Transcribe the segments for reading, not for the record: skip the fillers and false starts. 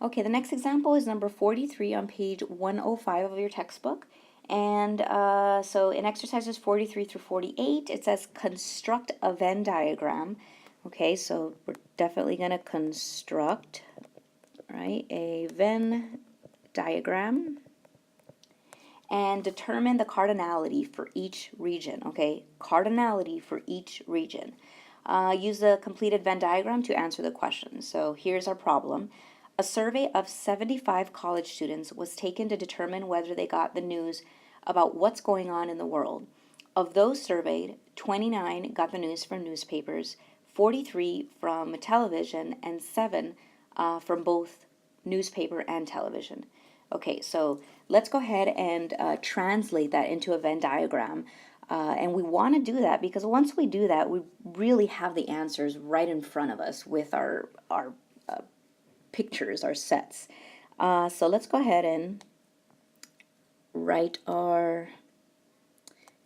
Okay, the next example is number 43 on page 105 of your textbook. And so in exercises 43 through 48, it says construct a Venn diagram. Okay, so we're definitely going to construct, right, a Venn diagram and determine the cardinality for each region. Okay, cardinality for each region. Use the completed Venn diagram to answer the question. So here's our problem. A survey of 75 college students was taken to determine whether they got the news about what's going on in the world. Of those surveyed, 29 got the news from newspapers, 43 from television, and 7 from both newspaper and television. Okay, so let's go ahead and translate that into a Venn diagram. And we want to do that because once we do that, we really have the answers right in front of us with our pictures, our sets. So let's go ahead and write our,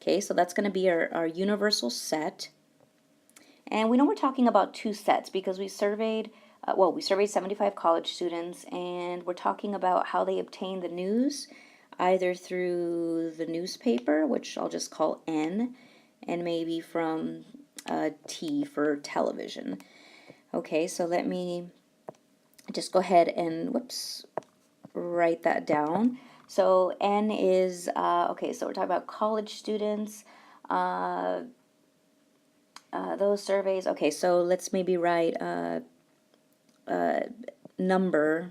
okay, so that's going to be our universal set. And we know we're talking about two sets because we surveyed, we surveyed 75 college students, and we're talking about how they obtained the news, either through the newspaper, which I'll just call N, and maybe from T for television. Okay, so let me just go ahead and, whoops, write that down. So N is, okay, so we're talking about college students, those surveys. Okay, so let's maybe write number,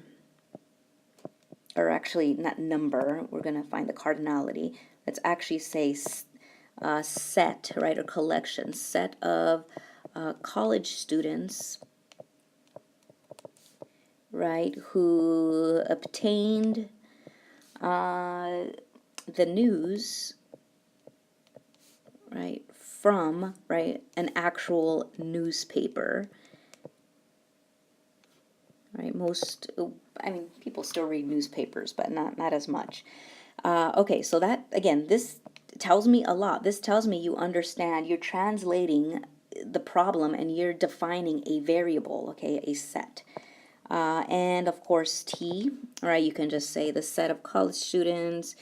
or actually not number, we're going to find the cardinality. Let's actually say set, right, or collection, set of college students, right, who obtained the news, right, from, right, an actual newspaper. Right, I mean, people still read newspapers, but not as much. Okay, so that, again, this tells me a lot. This tells me you understand, you're translating the problem and you're defining a variable, okay, a set. And of course, T, right, you can just say the set of college students,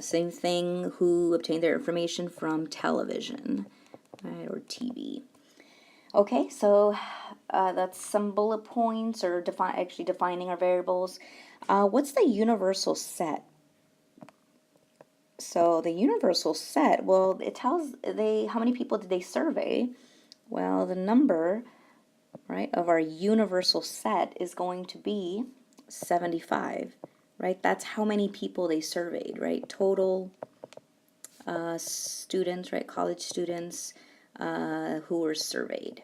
same thing, who obtained their information from television, right, or TV. Okay, so that's some bullet points or actually defining our variables. What's the universal set? So the universal set, well, it tells how many people did they survey. Well, the number, right, of our universal set is going to be 75, right? That's how many people they surveyed, right? Total students, right? College students who were surveyed.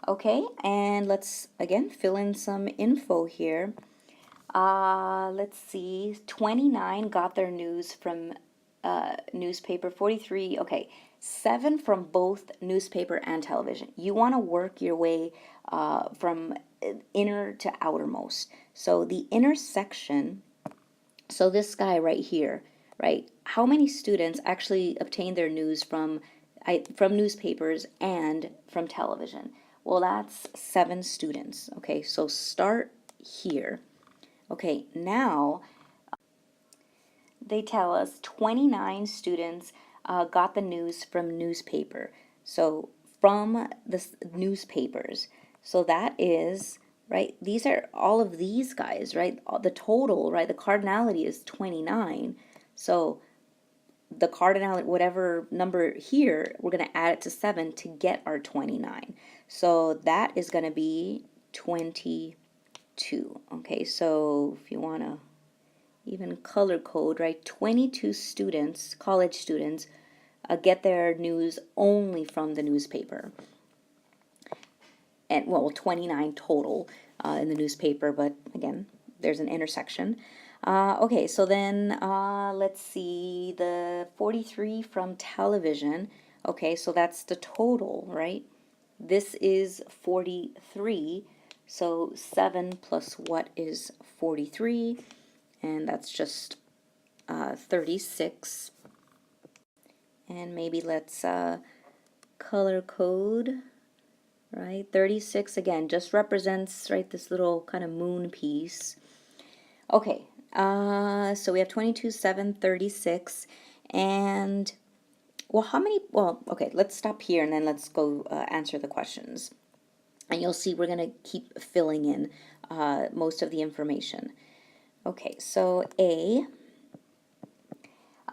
Okay, and let's again fill in some info here. Let's see, 29 got their news from newspaper, 43, okay, 7 from both newspaper and television. You want to work your way from inner to outermost. So the intersection, so this guy right here, right, how many students actually obtain their news from newspapers and from television? Well, that's 7 students. Okay, so start here. Okay, now they tell us 29 students got the news from newspaper. So from the newspapers. So that is, right, these are all of these guys, right? The total, right, the cardinality is 29. So the cardinality, whatever number here, we're going to add it to 7 to get our 29. So that is going to be 22. Okay, so if you want to even color code, right? 22 students, college students, get their news only from the newspaper. And, well, 29 total in the newspaper, but again, there's an intersection. Okay, so then let's see, the 43 from television. Okay, so that's the total, right? This is 43, so 7 plus what is 43? And that's just 36. And maybe let's color code right? 36 again just represents, right, this little kind of moon piece. Okay, so we have 22, 7, 36, and well, how many, well, okay, let's stop here and then let's go answer the questions. And you'll see we're going to keep filling in most of the information. Okay, so A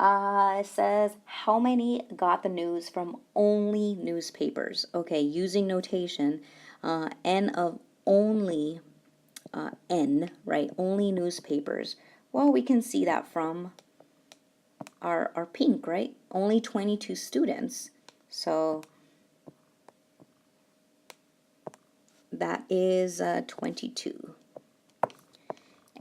it says, how many got the news from only newspapers? Okay, using notation, N of only, N, right? Only newspapers. Well, we can see that from our pink, right? Only 22 students. So that is 22.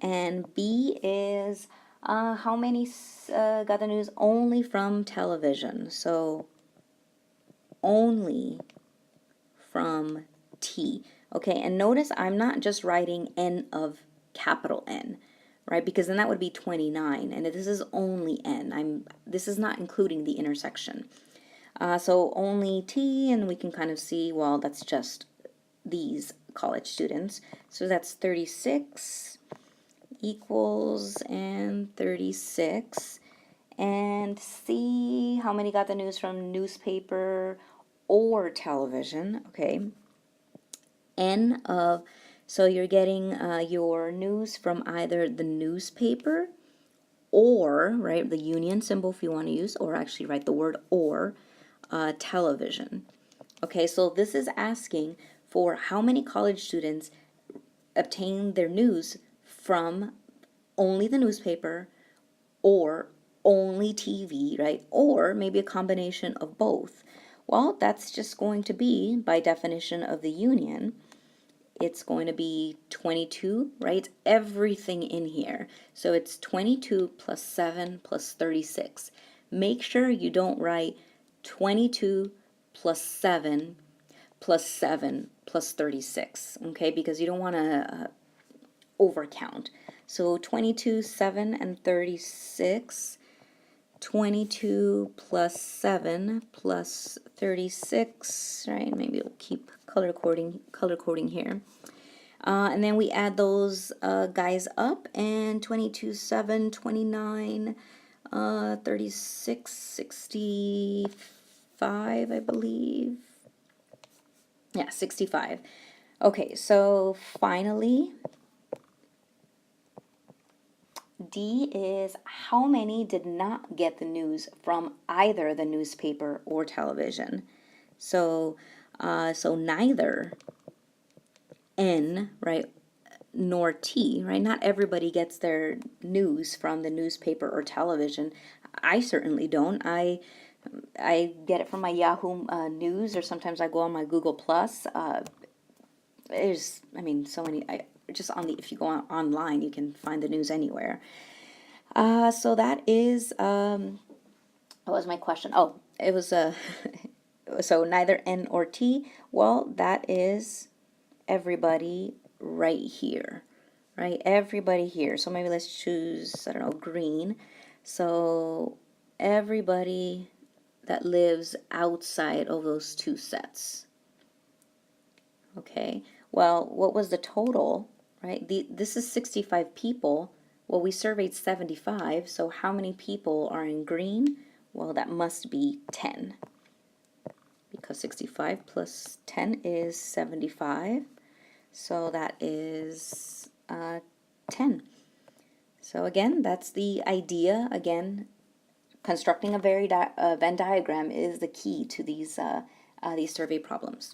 And B is how many got the news only from television? So only from T. Okay, and notice I'm not just writing N of capital N, right? Because then that would be 29, and this is only N. This is not including the intersection. So only T, and we can kind of see, well, that's just these college students. So that's 36 equals and 36. And see how many got the news from newspaper or television. Okay. N of, so you're getting your news from either the newspaper or, right, the union symbol if you want to use, or actually write the word or, television. Okay, so this is asking for how many college students obtain their news from only the newspaper or only TV, right? Or maybe a combination of both. Well, that's just going to be, by definition of the union, it's going to be 22, right? Everything in here. So it's 22 plus 7 plus 36. Make sure you don't write 22 plus 7 plus 7 plus 36, okay? Because you don't want to overcount. So 22, 7, and 36. 22 plus 7 plus 36, right? Maybe we'll keep color coding here. And then we add those guys up, and 22, 7, 29, 36, 65, I believe. Yeah, 65. Okay, so finally, D is how many did not get the news from either the newspaper or television. So, so neither N, right, nor T, right? Not everybody gets their news from the newspaper or television. I certainly don't. I get it from my Yahoo News, or sometimes I go on my Google Plus. There's, I mean, so many. Just on the, if you go online, you can find the news anywhere. So that is, what was my question? Oh, it was so neither N or T. Well, that is everybody right here, right? Everybody here. So maybe let's choose, I don't know, green. So everybody that lives outside of those two sets. Okay, well, what was the total, right? This is 65 people. Well, we surveyed 75, so how many people are in green? Well, that must be 10, because 65 plus 10 is 75, so that is 10. So again, that's the idea. Again, constructing a Venn diagram is the key to these survey problems.